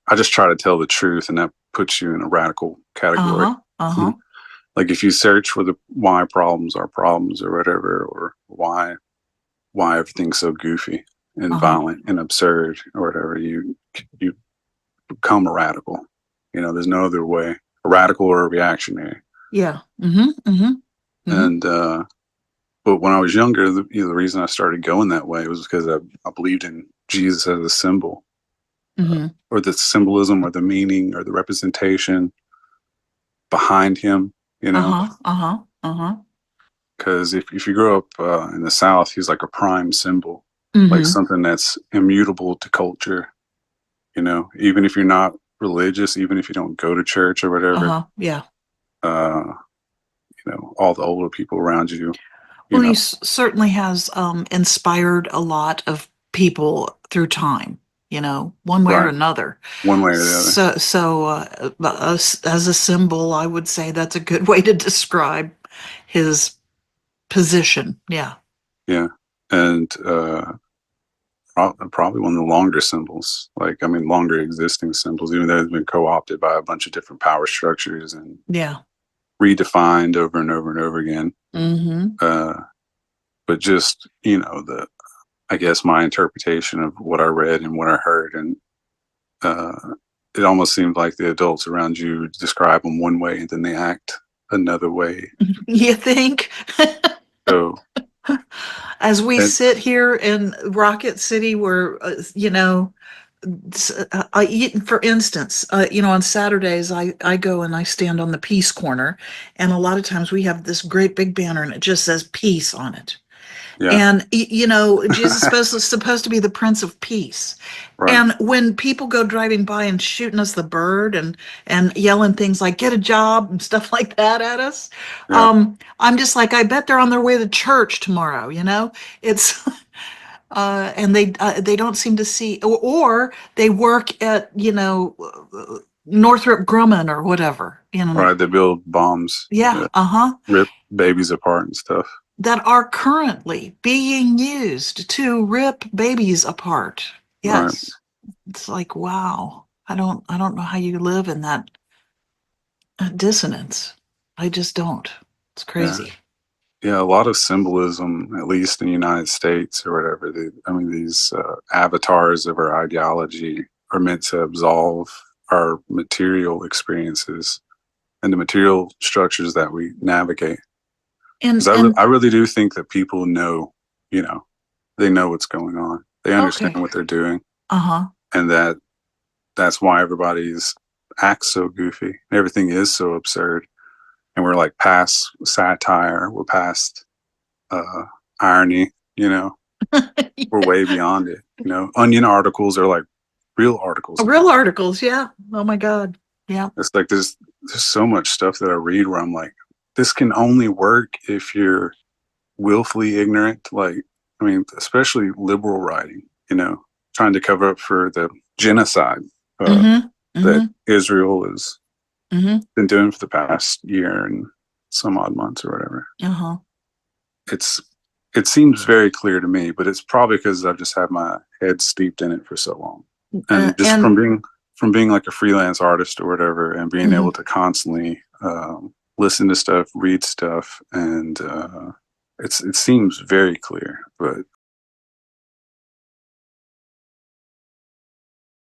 I just try to tell the truth, and that puts you in a radical category. Uh-huh. Uh-huh. Like if you search for the why problems are problems or whatever, or why everything's so goofy and Uh-huh. violent and absurd or whatever, you become a radical. There's no other way. A radical or a reactionary. Yeah. Mm-hmm. Mm-hmm. Mm-hmm. And but when I was younger, the reason I started going that way was because I believed in Jesus as a symbol, Mm-hmm. or the symbolism, or the meaning, or the representation behind him. You know, Uh-huh. Uh-huh. Uh-huh. because if you grow up in the South, he's like a prime symbol, like Mm-hmm. something that's immutable to culture. Even if you're not religious, even if you don't go to church or whatever, Uh-huh. Yeah. uh, all the older people around you, you Well, he know, certainly has inspired a lot of people through time, one way or right, another. one way or the other. So, as a symbol, I would say that's a good way to describe his position. Yeah. Yeah, and probably one of the longer symbols. Like, I mean, longer existing symbols, even though it's been co-opted by a bunch of different power structures and Yeah. redefined over and over and over again. Mm-hmm. Uh, but just the I guess my interpretation of what I read and what I heard, and uh, it almost seemed like the adults around you describe them one way and then they act another way. You think? So, As we and sit here in Rocket City, where, for instance, on Saturdays, I go and I stand on the Peace Corner, and a lot of times we have this great big banner and it just says peace on it. yeah, And Jesus is supposed to be the Prince of Peace. right, And when people go driving by and shooting us the bird and yelling things like "get a job" and stuff like that at us, yeah, I'm just like, I bet they're on their way to church tomorrow. It's and they don't seem to see, or they work at Northrop Grumman or whatever. right. They build bombs Yeah, that uh-huh, rip babies apart and stuff. that are currently being used to rip babies apart. Right. Yes. It's like, wow. I don't know how you live in that dissonance. I just don't. It's Yeah. crazy. Yeah, a lot of symbolism, at least in the United States or whatever. I mean, these avatars of our ideology are meant to absolve our material experiences and the material structures that we navigate. And Because and I really do think that people know, you know, they know what's going on. They understand okay. what they're doing, Uh-huh. and that's why everybody's acts so goofy. Everything is so absurd, and we're like past satire. We're past uh, irony. We're way beyond it. Onion articles are like real articles Real now. articles, yeah. Oh my God. Yeah. It's like there's so much stuff that I read where I'm like, this can only work if you're willfully ignorant. Like, I mean, especially liberal writing. Trying to cover up for the genocide uh, Mm-hmm. that Mm-hmm. Israel has Mm-hmm. been doing for the past year and some odd months or whatever. Uh-huh. It's it seems very clear to me, but it's probably because I've just had my head steeped in it for so long, and just And from being like a freelance artist or whatever, and being able mhm. to constantly listen to stuff, read stuff, and it seems very clear. But